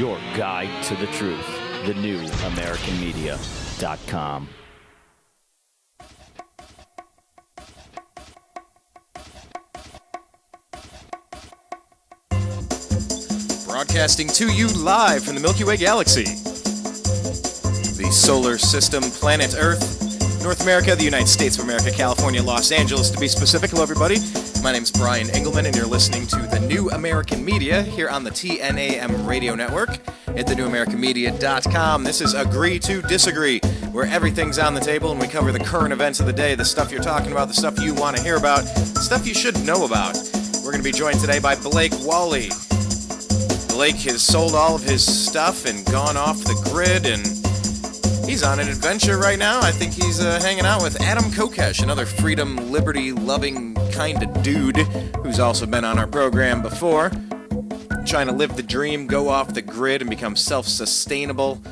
your guide to the truth. TheNewAmericanMedia.com. Broadcasting to you live from the Milky Way galaxy, the solar system, planet Earth, North America, the United States of America, California, Los Angeles, to be specific. Hello, everybody. My name's Brian Engelman, and you're listening to The New American Media here on the TNAM radio network at thenewamericanmedia.com. This is Agree to Disagree, where everything's on the table and we cover the current events of the day, the stuff you're talking about, the stuff you want to hear about, stuff you should know about. We're going to be joined today by Blake Walley. Blake has sold all of his stuff and gone off the grid, and he's on an adventure right now. I think he's hanging out with Adam Kokesh, another freedom, liberty-loving kind of dude who's also been on our program before, trying to live the dream, go off the grid, and become self-sustainable,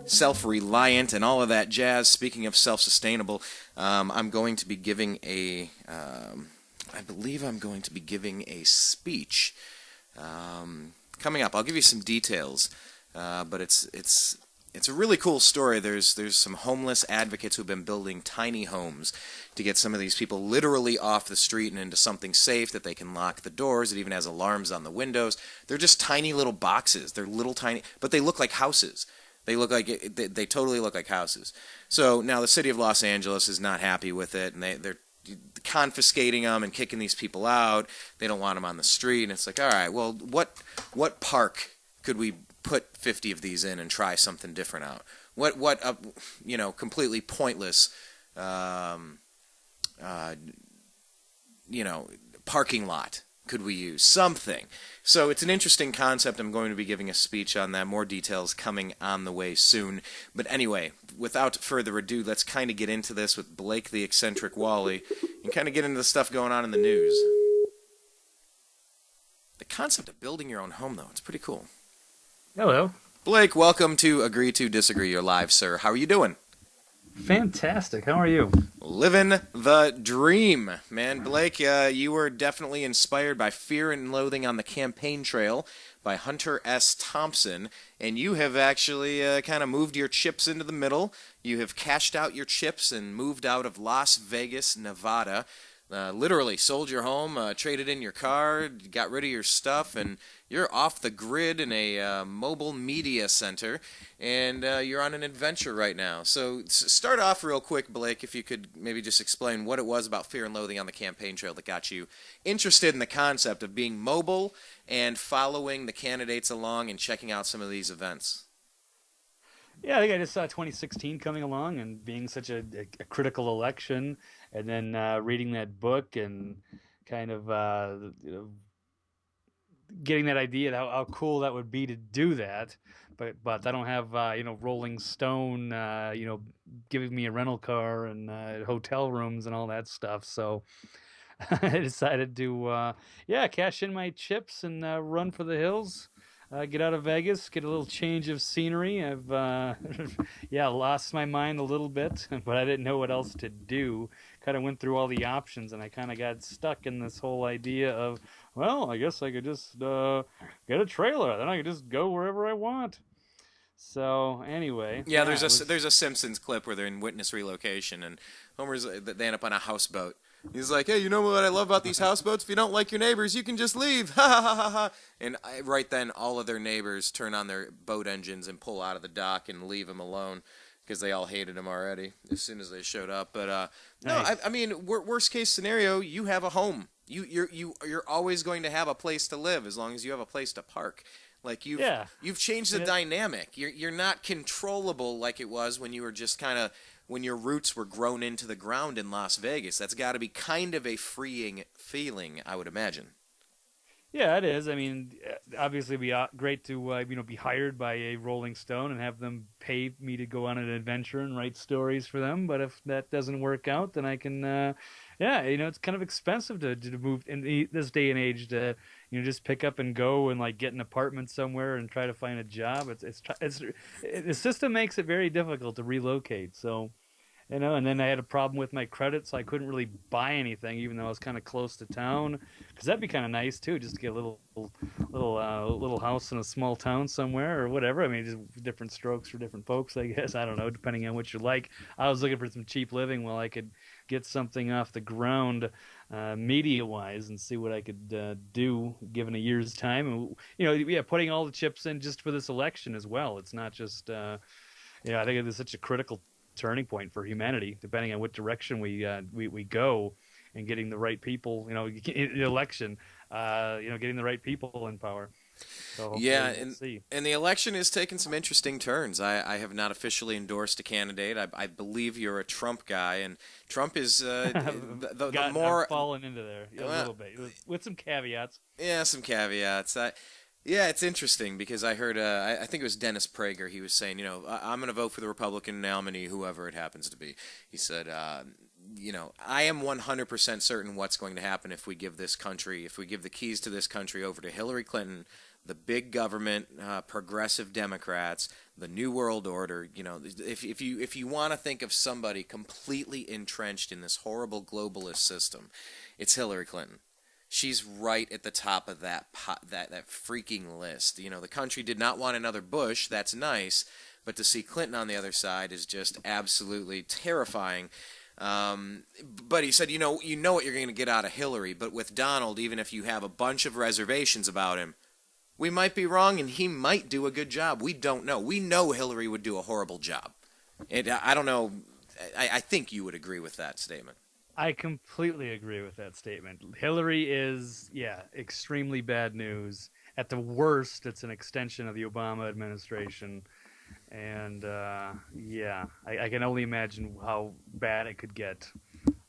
self-reliant, and all of that jazz. Speaking of self-sustainable, I'm going to be giving a, I believe I'm going to be giving a speech coming up. I'll give you some details, but it's a really cool story. There's some homeless advocates who've been building tiny homes to get some of these people literally off the street and into something safe that they can lock the doors. It even has alarms on the windows. They're just tiny little boxes. They're little tiny, but they look like houses. They look like they totally look like houses. So now the city of Los Angeles is not happy with it, and they're confiscating them and kicking these people out. They don't want them on the street, and it's like, all right, well, what park could we put 50 of these in and try something different out? What completely pointless, parking lot could we use? Something. So it's an interesting concept. I'm going to be giving a speech on that. More details coming on the way soon. But anyway, without further ado, let's kind of get into this with Blake the eccentric Walley and kind of get into the stuff going on in the news. The concept of building your own home, though, it's pretty cool. Hello. Blake, welcome to Agree to Disagree. You're live, sir. How are you doing? Fantastic. How are you? Living the dream, man. Blake, you were definitely inspired by Fear and Loathing on the Campaign Trail by Hunter S. Thompson, and you have actually kind of moved your chips into the middle. You have cashed out your chips and moved out of Las Vegas, Nevada. Literally sold your home, traded in your car, got rid of your stuff, and you're off the grid in a mobile media center, and you're on an adventure right now. So start off real quick, Blake, if you could maybe just explain what it was about Fear and Loathing on the Campaign Trail that got you interested in the concept of being mobile and following the candidates along and checking out some of these events. Yeah, I think I just saw 2016 coming along and being such a critical election, and then reading that book and kind of getting that idea of how cool that would be to do that. But I don't have Rolling Stone giving me a rental car and hotel rooms and all that stuff. So I decided to cash in my chips and run for the hills. Get out of Vegas, get a little change of scenery. I've lost my mind a little bit, but I didn't know what else to do. Kind of went through all the options, and I kind of got stuck in this whole idea of, well, I guess I could just get a trailer, then I could just go wherever I want. So anyway, there's a Simpsons clip where they're in witness relocation, and Homer's they end up on a houseboat. He's like, hey, you know what I love about these houseboats? If you don't like your neighbors, you can just leave. Ha ha ha ha. And right then, all of their neighbors turn on their boat engines and pull out of the dock and leave him alone because they all hated him already as soon as they showed up. But nice. I mean, worst case scenario, you have a home. You're always going to have a place to live as long as you have a place to park. Like you've changed the dynamic. You're not controllable like it was when you were just kind of when your roots were grown into the ground in Las Vegas. That's got to be kind of a freeing feeling, I would imagine. Yeah, it is. I mean, obviously, it'd be great to be hired by a Rolling Stone and have them pay me to go on an adventure and write stories for them. But if that doesn't work out, then I can, it's kind of expensive to move in this day and age to just pick up and go and like get an apartment somewhere and try to find a job. It's the system makes it very difficult to relocate. So And then I had a problem with my credit, so I couldn't really buy anything, even though I was kind of close to town. Because that'd be kind of nice too, just to get a little house in a small town somewhere or whatever. I mean, just different strokes for different folks, I guess. I don't know, depending on what you like. I was looking for some cheap living while I could get something off the ground, media-wise, and see what I could do given a year's time. And yeah, putting all the chips in just for this election as well. It's not just I think it is such a critical turning point for humanity, depending on what direction we go, and getting the right people, in the election, getting the right people in power. So Yeah, we'll see. and the election is taking some interesting turns. I have not officially endorsed a candidate. I believe you're a Trump guy, and Trump is the more I've fallen into there a little bit with some caveats. yeah, some caveats. Yeah, it's interesting because I heard, I think it was Dennis Prager. He was saying, I'm going to vote for the Republican nominee, whoever it happens to be. He said, I am 100% certain what's going to happen if we give the keys to this country over to Hillary Clinton, the big government, progressive Democrats, the New World Order. If you want to think of somebody completely entrenched in this horrible globalist system, it's Hillary Clinton. She's right at the top of that freaking list. The country did not want another Bush. That's nice, but to see Clinton on the other side is just absolutely terrifying. But he said, you know what you're going to get out of Hillary, but with Donald, even if you have a bunch of reservations about him, we might be wrong, and he might do a good job. We don't know. We know Hillary would do a horrible job. And I don't know. I think you would agree with that statement. I completely agree with that statement. Hillary is, extremely bad news. At the worst, it's an extension of the Obama administration. And, I can only imagine how bad it could get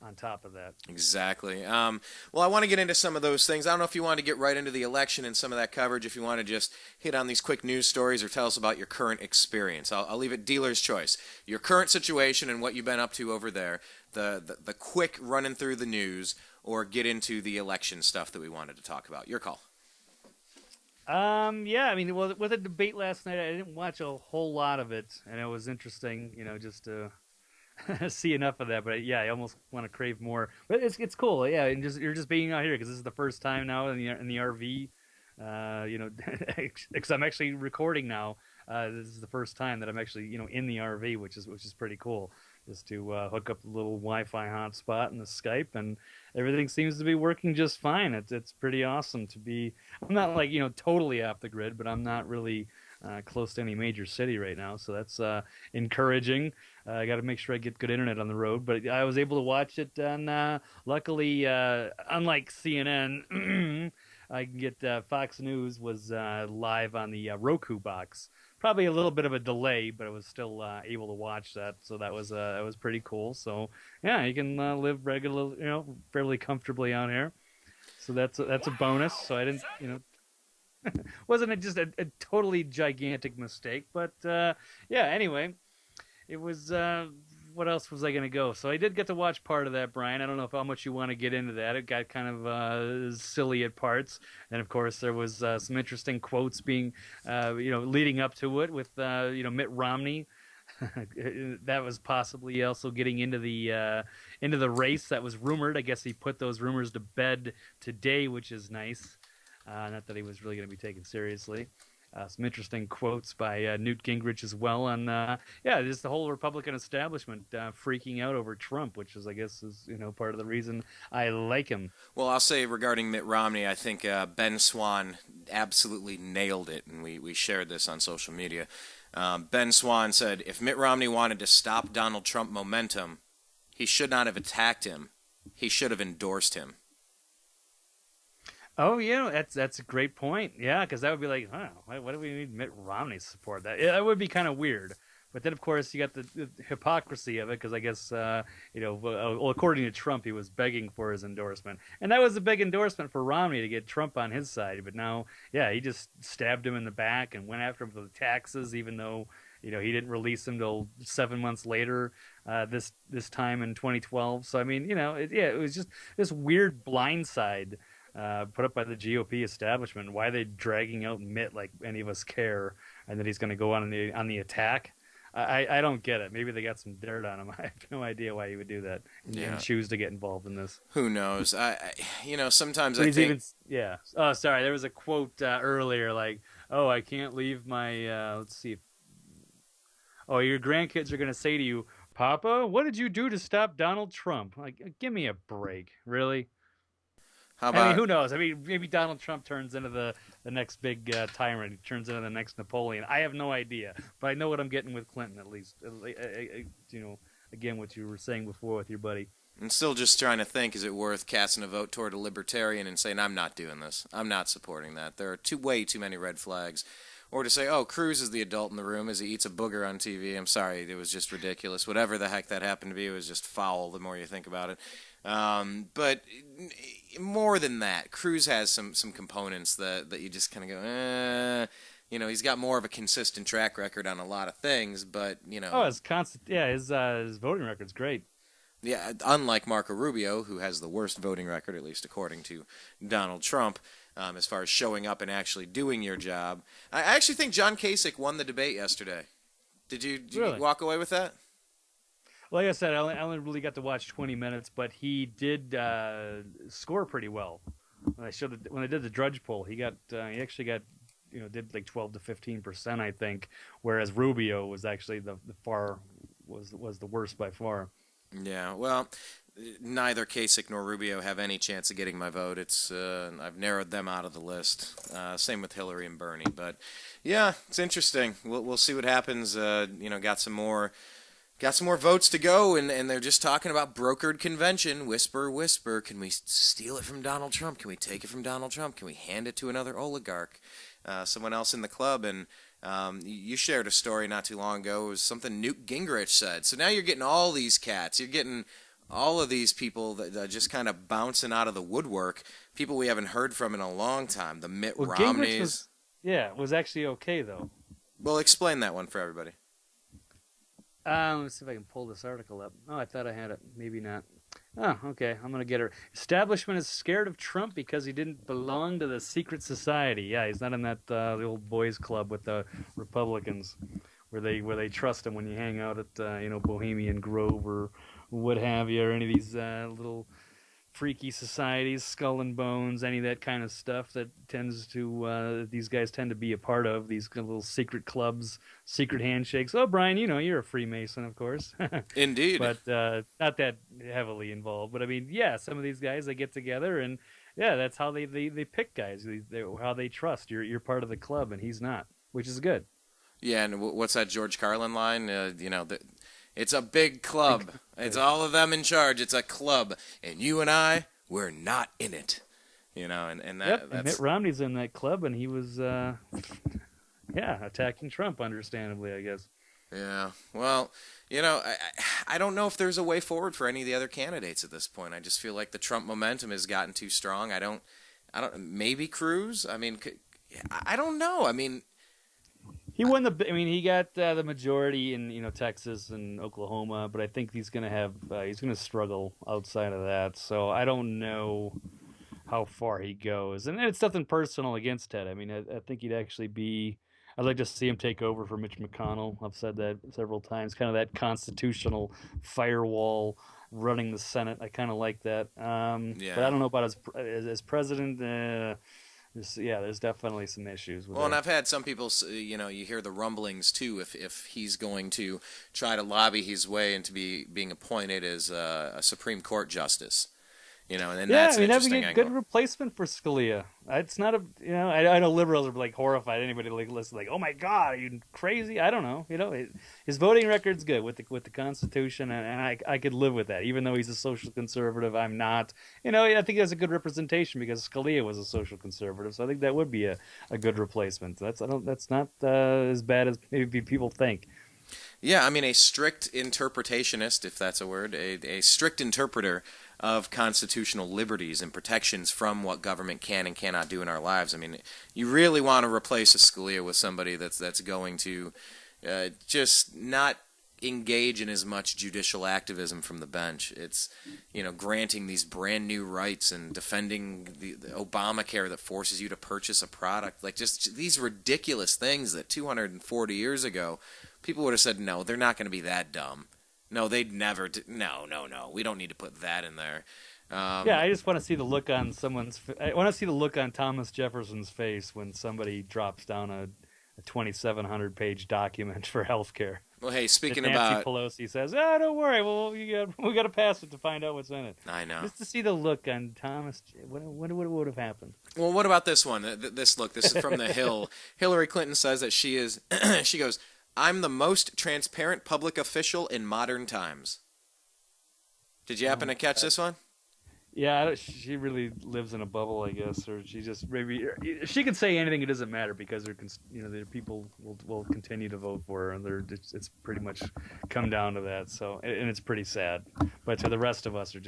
on top of that. Exactly. Well, I want to get into some of those things. I don't know if you want to get right into the election and some of that coverage, if you want to just hit on these quick news stories or tell us about your current experience. I'll leave it dealer's choice. Your current situation and what you've been up to over there, the quick running through the news, or get into the election stuff that we wanted to talk about. Your call. I mean, well, with the debate last night, I didn't watch a whole lot of it, and it was interesting, just to see enough of that. But I almost want to crave more. But it's cool, and you're just being out here because this is the first time now in the RV, because I'm actually recording now. This is the first time that I'm actually in the RV, which is pretty cool. Just to hook up a little Wi-Fi hotspot in the Skype, and everything seems to be working just fine. It's pretty awesome to be. I'm not like totally off the grid, but I'm not really close to any major city right now, so that's encouraging. I got to make sure I get good internet on the road, but I was able to watch it on. Luckily, unlike CNN, I can get Fox News was live on the Roku box. Probably a little bit of a delay, but I was still able to watch that, so that was pretty cool. So you can live fairly comfortably out here. So that's a bonus. So I didn't, wasn't it just a totally gigantic mistake? But anyway, it was. What else was I going to go? So I did get to watch part of that, Brian. I don't know how much you want to get into that. It got kind of silly at parts. And, of course, there was some interesting quotes being, leading up to it with, Mitt Romney. That was possibly also getting into the race that was rumored. I guess he put those rumors to bed today, which is nice. Not that he was really going to be taken seriously. Some interesting quotes by Newt Gingrich as well on, just the whole Republican establishment freaking out over Trump, which is, I guess, part of the reason I like him. Well, I'll say regarding Mitt Romney, I think Ben Swan absolutely nailed it, and we shared this on social media. Ben Swan said, if Mitt Romney wanted to stop Donald Trump momentum, he should not have attacked him. He should have endorsed him. Oh, that's a great point. Yeah, because that would be like, why do we need Mitt Romney's support? That would be kind of weird. But then, of course, you got the hypocrisy of it, because I guess, according to Trump, he was begging for his endorsement. And that was a big endorsement for Romney to get Trump on his side. But now, he just stabbed him in the back and went after him for the taxes, even though, he didn't release him till 7 months later, this time in 2012. So, I mean, it was just this weird blindside put up by the GOP establishment. Why are they dragging out Mitt like any of us care, and that he's going to go on the attack? I don't get it. Maybe they got some dirt on him. I have no idea why he would do that and choose to get involved in this. Who knows? Sometimes But I he's think. even, yeah. Oh, sorry. There was a quote earlier, like, "Oh, I can't leave my." Let's see. Oh, your grandkids are gonna say to you, "Papa, what did you do to stop Donald Trump?" Like, give me a break, really. How I mean, about who knows? I mean, maybe Donald Trump turns into the next big tyrant. He turns into the next Napoleon. I have no idea, but I know what I'm getting with Clinton, at least. Again, what you were saying before with your buddy. I'm still just trying to think, is it worth casting a vote toward a libertarian and saying, I'm not doing this. I'm not supporting that. There are way too many red flags. Or to say, oh, Cruz is the adult in the room as he eats a booger on TV. I'm sorry, it was just ridiculous. Whatever the heck that happened to be, it was just foul the more you think about it. But more than that, Cruz has some components that you just kind of go, he's got more of a consistent track record on a lot of things, but, Oh, his voting record's great. Yeah, unlike Marco Rubio, who has the worst voting record, at least according to Donald Trump, as far as showing up and actually doing your job. I actually think John Kasich won the debate yesterday. Did you Really? walk away with that? Like I said, I only really got to watch 20 minutes, but he did score pretty well. When I did the Drudge poll, he actually got did like 12 to 15%, I think, whereas Rubio was actually the worst by far. Yeah, well, neither Kasich nor Rubio have any chance of getting my vote. I've narrowed them out of the list. Same with Hillary and Bernie, but yeah, it's interesting. We'll see what happens. Got some more votes to go, and they're just talking about brokered convention. Whisper, whisper. Can we steal it from Donald Trump? Can we take it from Donald Trump? Can we hand it to another oligarch, someone else in the club? And you shared a story not too long ago. It was something Newt Gingrich said. So now you're getting all these cats. You're getting all of these people that are just kind of bouncing out of the woodwork. People we haven't heard from in a long time. The Mitt Romneys. Was actually okay, though. Well, explain that one for everybody. Let's see if I can pull this article up. Oh, I thought I had it. Maybe not. Oh, okay. I'm going to get her. Establishment is scared of Trump because he didn't belong to the secret society. Yeah, he's not in that the old boys club with the Republicans where they trust him when you hang out at Bohemian Grove or what have you, or any of these little freaky societies, Skull and Bones, any of that kind of stuff that these guys tend to be a part of, these little secret clubs, secret handshakes. Oh, Brian, you're a Freemason, of course. Indeed. But not that heavily involved. But I mean, yeah, some of these guys, they get together and yeah, that's how they pick guys, how they trust. You're part of the club and he's not, which is good. Yeah, and what's that George Carlin line? It's a big club. It's all of them in charge. It's a club, and you and I, we're not in it. And that. Yep, That's... Mitt Romney's in that club, and he was, attacking Trump, understandably, I guess. Yeah. Well, I don't know if there's a way forward for any of the other candidates at this point. I just feel like the Trump momentum has gotten too strong. I don't. Maybe Cruz. I mean, I don't know. I mean. He won he got the majority in Texas and Oklahoma, but I think he's gonna struggle outside of that. So I don't know how far he goes, and it's nothing personal against Ted. I mean, I think he'd actually be. I'd like to see him take over for Mitch McConnell. I've said that several times. Kind of that constitutional firewall running the Senate. I kind of like that. But I don't know about as president. There's definitely some issues with and I've had some people, you hear the rumblings too, if he's going to try to lobby his way into being appointed as a Supreme Court justice, and then that's an interesting that'd be a good replacement for Scalia. It's not I know liberals are like horrified. Anybody listen like, oh my God, are you crazy? I don't know. His voting record's good with the Constitution, and I could live with that. Even though he's a social conservative, I'm not. I think that's a good representation because Scalia was a social conservative, so I think that would be a good replacement. That's not as bad as maybe people think. Yeah, I mean, a strict interpretationist, if that's a word, a strict interpreter of constitutional liberties and protections from what government can and cannot do in our lives. I mean, you really want to replace a Scalia with somebody that's going to just not engage in as much judicial activism from the bench. It's, granting these brand new rights and defending the Obamacare that forces you to purchase a product. Like just these ridiculous things that 240 years ago people would have said, no, they're not going to be that dumb. No, they'd never. No. We don't need to put that in there. Yeah, I just want to see the look on I want to see the look on Thomas Jefferson's face when somebody drops down a 2,700-page document for healthcare. Well, hey, speaking Nancy about Pelosi says, "Oh, don't worry. Well, we got to pass it to find out what's in it." I know. Just to see the look on Thomas. What would have happened? Well, what about this one? This look. This is from The Hill. Hillary Clinton says that she is. She goes, "I'm the most transparent public official in modern times." Did you happen to catch this one? Yeah, she really lives in a bubble, I guess, or she just maybe she can say anything. It doesn't matter because their people will continue to vote for her, and it's pretty much come down to that. So, and it's pretty sad. But to the rest of us, we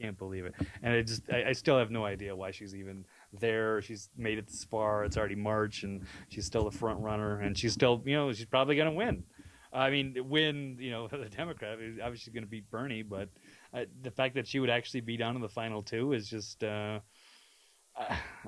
can't believe it, and I still have no idea why she's even there. She's made it this far. It's already March, and she's still the front runner, and she's still she's probably going to win. I mean, win the Democrat is obviously going to beat Bernie, but the fact that she would actually be down in the final two is just I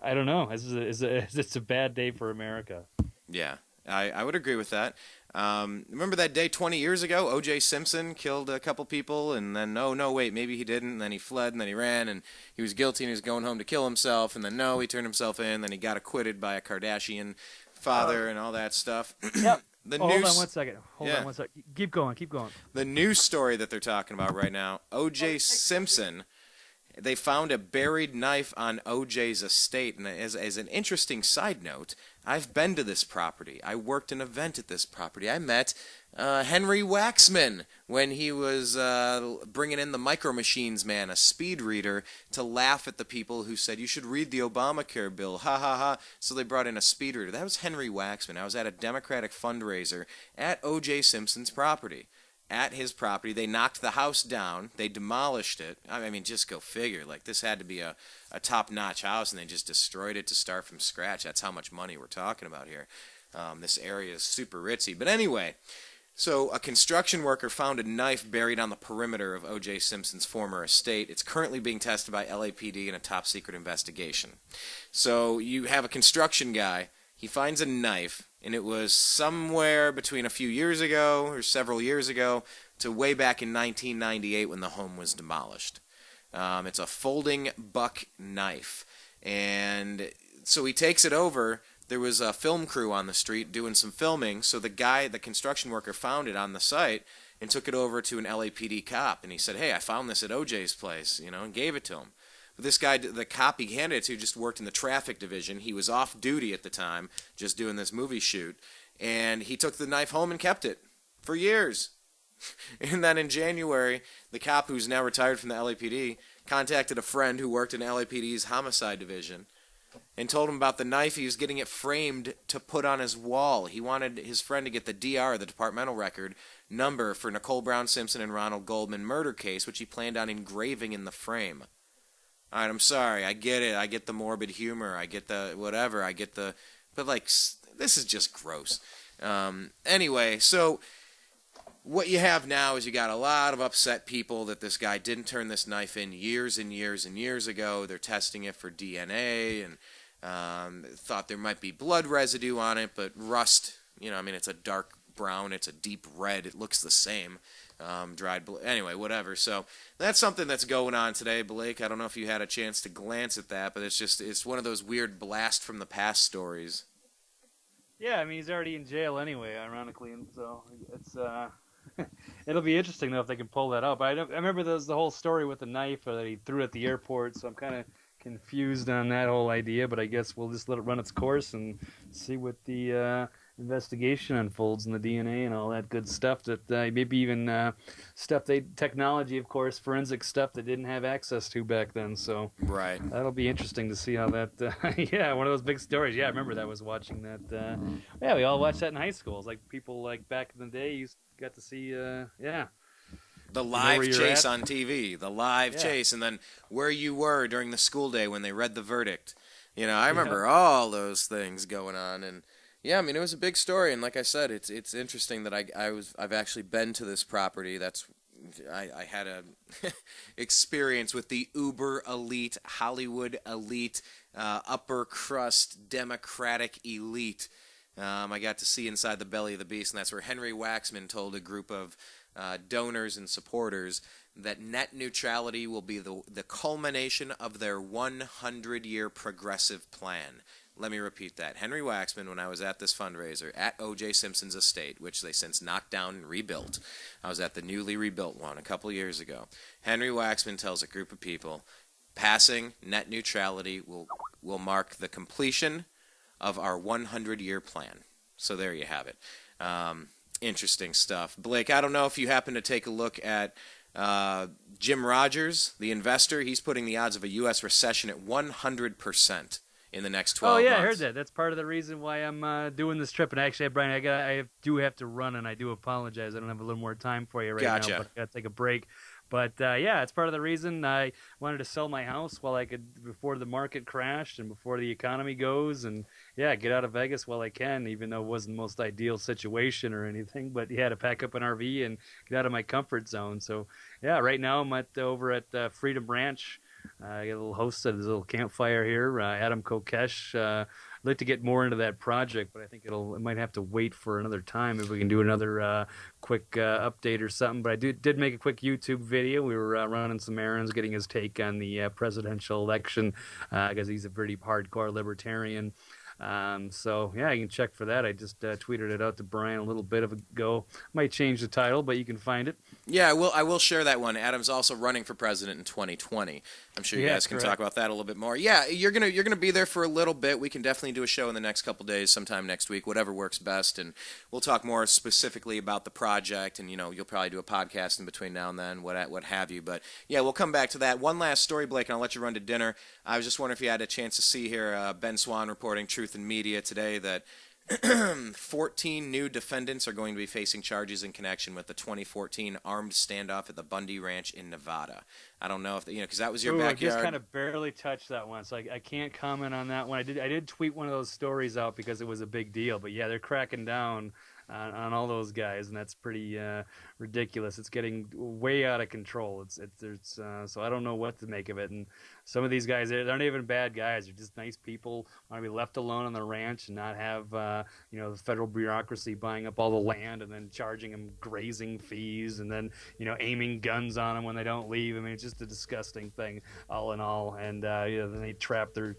don't know. It's a bad day for America. Yeah, I would agree with that. Remember that day 20 years ago? O.J. Simpson killed a couple people, and then no, wait, maybe he didn't. And then he fled, and then he ran, and he was guilty, and he was going home to kill himself. And then no, he turned himself in. Then he got acquitted by a Kardashian father and all that stuff. Yep. Hold on one second. Hold on one second. Keep going. The news story that they're talking about right now, O.J. Simpson, they found a buried knife on O.J.'s estate. And as an interesting side note, I've been to this property. I worked an event at this property. I met Henry Waxman when he was bringing in the Micro Machines man, a speed reader, to laugh at the people who said, you should read the Obamacare bill, ha ha ha. So they brought in a speed reader. That was Henry Waxman. I was at a Democratic fundraiser at O.J. Simpson's property. At his property, they knocked the house down. They demolished it. I mean, just go figure. Like, this had to be a top-notch house, and they just destroyed it to start from scratch. That's how much money we're talking about here. This area is super ritzy. But anyway, so a construction worker found a knife buried on the perimeter of O.J. Simpson's former estate. It's currently being tested by LAPD in a top-secret investigation. So you have a construction guy. He finds a knife, and it was somewhere between a few years ago or several years ago to way back in 1998 when the home was demolished. It's a folding buck knife. And so he takes it over. There was a film crew on the street doing some filming, so the construction worker found it on the site and took it over to an LAPD cop. And he said, hey, I found this at OJ's place, and gave it to him. But this guy, the cop he handed it to, just worked in the traffic division. He was off duty at the time, just doing this movie shoot. And he took the knife home and kept it for years. And then in January, the cop, who's now retired from the LAPD, contacted a friend who worked in LAPD's homicide division and told him about the knife. He was getting it framed to put on his wall. He wanted his friend to get the DR, the departmental record, number for Nicole Brown Simpson and Ronald Goldman murder case, which he planned on engraving in the frame. All right, I'm sorry. I get it. I get the morbid humor. I get the whatever. But, this is just gross. Anyway, so what you have now is you got a lot of upset people that this guy didn't turn this knife in years and years and years ago. They're testing it for DNA and thought there might be blood residue on it, but rust, it's a dark brown. It's a deep red. It looks the same. Dried blood. Anyway, whatever. So that's something that's going on today, Blake. I don't know if you had a chance to glance at that, but it's one of those weird blast from the past stories. Yeah, he's already in jail anyway, ironically, and so it's it'll be interesting though if they can pull that up. I remember there was the whole story with the knife that he threw at the airport, so I'm kind of confused on that whole idea. But I guess we'll just let it run its course and see what the investigation unfolds in the DNA and all that good stuff that maybe even technology, of course, forensic stuff that didn't have access to back then. So right, that'll be interesting to see how that one of those big stories. I remember that. Was watching that. We all watched that in high school. It's like people back in the day got to see the live chase on TV, the live chase, and then where you were during the school day when they read the verdict. I remember all those things going on. And yeah, it was a big story, and like I said, it's interesting that I've actually been to this property. I had a experience with the uber elite, Hollywood elite, upper crust Democratic elite I got to see inside the belly of the beast, and that's where Henry Waxman told a group of donors and supporters that net neutrality will be the culmination of their 100-year progressive plan. Let me repeat that. Henry Waxman, when I was at this fundraiser at O.J. Simpson's estate, which they since knocked down and rebuilt, I was at the newly rebuilt one a couple years ago. Henry Waxman tells a group of people, passing net neutrality will mark the completion of our 100-year plan. So there you have it. Interesting stuff. Blake, I don't know if you happen to take a look at Jim Rogers, the investor. He's putting the odds of a U.S. recession at 100% in the next 12 months. Oh, yeah, I heard that. That's part of the reason why I'm doing this trip. And actually, Brian, I do have to run, and I do apologize. I don't have a little more time for you right now, but I got to take a break. But, yeah, it's part of the reason I wanted to sell my house while I could, before the market crashed and before the economy goes, and, yeah, get out of Vegas while I can, even though it wasn't the most ideal situation or anything. But, yeah, to pack up an RV and get out of my comfort zone. So, yeah, right now I'm over at Freedom Ranch. I got a little host at his little campfire here, Adam Kokesh. I'd like to get more into that project, but I think it might have to wait for another time if we can do another quick update or something. But I did make a quick YouTube video. We were running some errands, getting his take on the presidential election, because he's a pretty hardcore libertarian. So yeah, you can check for that. I just tweeted it out to Brian a little bit ago. Might change the title, but you can find it. Yeah, I will share that one. Adam's also running for president in 2020. I'm sure you guys can talk about that a little bit more. Yeah, you're gonna be there for a little bit. We can definitely do a show in the next couple days, sometime next week, whatever works best, and we'll talk more specifically about the project. And you'll probably do a podcast in between now and then, what have you. But yeah, we'll come back to that. One last story, Blake, and I'll let you run to dinner. I was just wondering if you had a chance to see here Ben Swan reporting Truth in Media today that 14 new defendants are going to be facing charges in connection with the 2014 armed standoff at the Bundy Ranch in Nevada. I don't know if because that was your backyard. I just kind of barely touched that one, so I can't comment on that one. I did tweet one of those stories out because it was a big deal. But yeah, they're cracking down on all those guys, and that's pretty ridiculous. It's getting way out of control. So I don't know what to make of it. And some of these guys, they're not even bad guys. They're just nice people, want to be left alone on the ranch and not have the federal bureaucracy buying up all the land and then charging them grazing fees and then aiming guns on them when they don't leave. I mean, it's just a disgusting thing, all in all. And then they trap their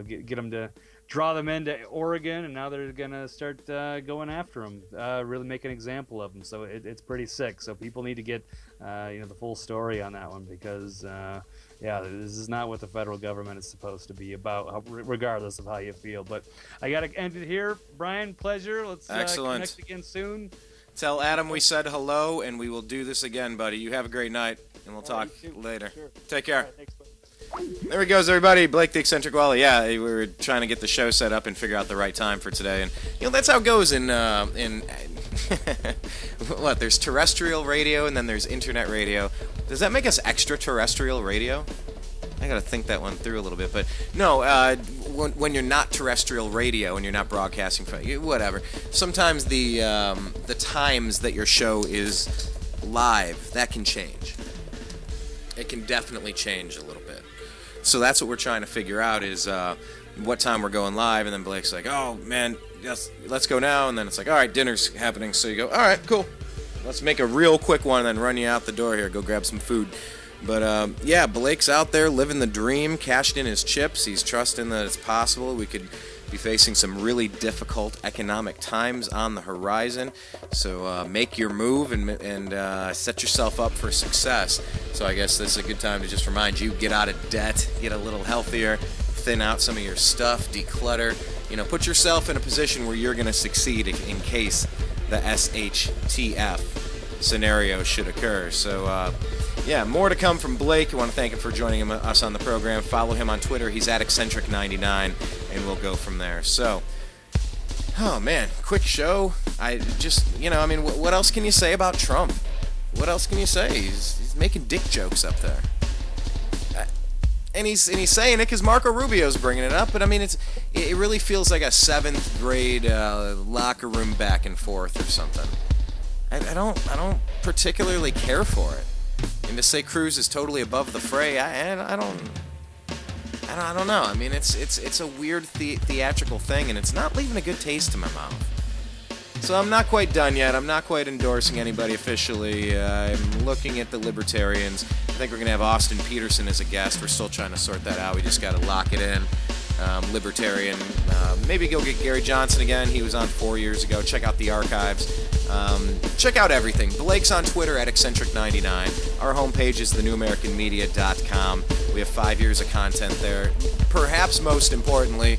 get them to draw them into Oregon, and now they're gonna start going after them, really make an example of them. So it's pretty sick. So people need to get the full story on that one, because this is not what the federal government is supposed to be about, regardless of how you feel. But I gotta end it here. Brian, pleasure. Let's connect again soon. Tell Adam we said hello, and we will do this again, buddy. You have a great night, and we'll talk later. Sure. Take care. All right, thanks, buddy. There he goes, everybody. Blake the Eccentric Walley. Yeah, we were trying to get the show set up and figure out the right time for today, and that's how it goes in what? There's terrestrial radio and then there's internet radio. Does that make us extraterrestrial radio? I gotta think that one through a little bit, but no. When you're not terrestrial radio and you're not broadcasting from whatever, sometimes the times that your show is live, that can change. It can definitely change a little bit. So that's what we're trying to figure out is what time we're going live. And then Blake's like, oh, man, let's go now. And then it's like, all right, dinner's happening. So you go, all right, cool. Let's make a real quick one and then run you out the door here. Go grab some food. But, Blake's out there living the dream, cashed in his chips. He's trusting that it's possible. We could be facing some really difficult economic times on the horizon. So make your move and set yourself up for success. So I guess this is a good time to just remind you, get out of debt, get a little healthier, thin out some of your stuff, declutter. Put yourself in a position where you're going to succeed in case the SHTF scenario should occur. So, more to come from Blake. I want to thank him for joining us on the program. Follow him on Twitter. He's at Eccentric99, and we'll go from there. So, oh, man, quick show. I just, what else can you say about Trump? What else can you say? He's making dick jokes up there. And he's saying it because Marco Rubio's bringing it up, but I mean it really feels like a 7th grade locker room back and forth or something. I don't particularly care for it. And to say Cruz is totally above the fray, I I don't know. I mean, it's a weird theatrical thing, and it's not leaving a good taste in my mouth. So I'm not quite done yet. I'm not quite endorsing anybody officially. I'm looking at the Libertarians. I think we're going to have Austin Peterson as a guest. We're still trying to sort that out. We just got to lock it in. Libertarian. Maybe go get Gary Johnson again. He was on 4 years ago. Check out the archives. Check out everything. Blake's on Twitter at Eccentric99. Our homepage is thenewamericanmedia.com. We have 5 years of content there. Perhaps most importantly,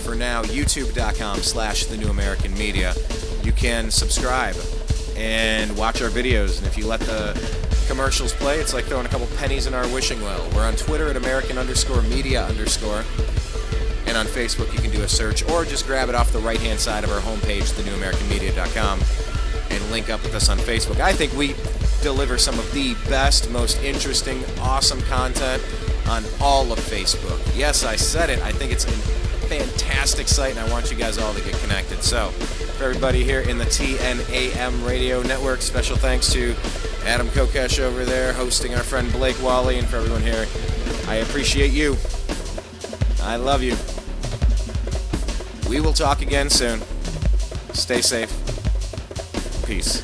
for now, youtube.com/thenewamericanmedia. You can subscribe and watch our videos. And if you let the commercials play, it's like throwing a couple pennies in our wishing well. We're on Twitter at American_media_. And on Facebook, you can do a search or just grab it off the right-hand side of our homepage, thenewamericanmedia.com, and link up with us on Facebook. I think we deliver some of the best, most interesting, awesome content on all of Facebook. Yes, I said it. I think it's a fantastic site, and I want you guys all to get connected. So, for everybody here in the TNAM Radio Network, special thanks to Adam Kokesh over there, hosting our friend Blake Walley, and for everyone here, I appreciate you. I love you. We will talk again soon. Stay safe. Peace.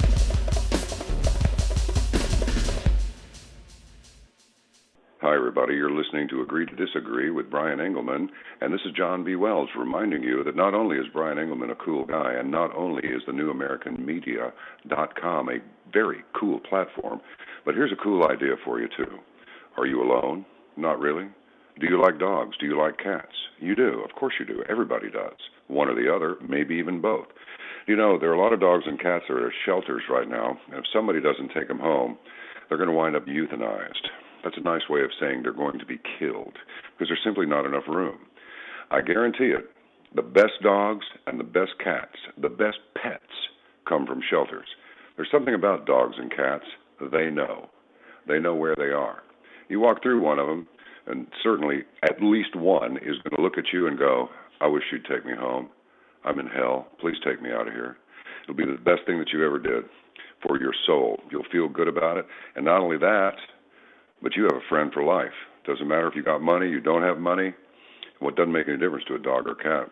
Hi, everybody. You're listening to Agree to Disagree with Brian Engelman, and this is John B. Wells reminding you that not only is Brian Engelman a cool guy, and not only is the NewAmericanMedia.com a very cool platform, but here's a cool idea for you, too. Are you alone? Not really. Do you like dogs? Do you like cats? You do. Of course you do. Everybody does. One or the other, maybe even both. You know, there are a lot of dogs and cats that are at shelters right now, and if somebody doesn't take them home, they're going to wind up euthanized. That's a nice way of saying they're going to be killed, because there's simply not enough room. I guarantee it, the best dogs and the best cats, the best pets, come from shelters. There's something about dogs and cats. They know. They know where they are. You walk through one of them, and certainly at least one is going to look at you and go, I wish you'd take me home. I'm in hell. Please take me out of here. It'll be the best thing that you ever did for your soul. You'll feel good about it. And not only that, but you have a friend for life. Doesn't matter if you got money, you don't have money. Well, it doesn't make any difference to a dog or cat.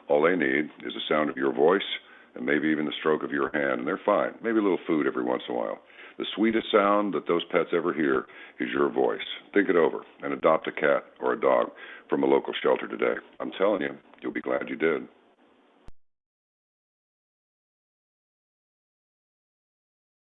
All they need is the sound of your voice and maybe even the stroke of your hand, and they're fine. Maybe a little food every once in a while. The sweetest sound that those pets ever hear is your voice. Think it over and adopt a cat or a dog from a local shelter today. I'm telling you, you'll be glad you did.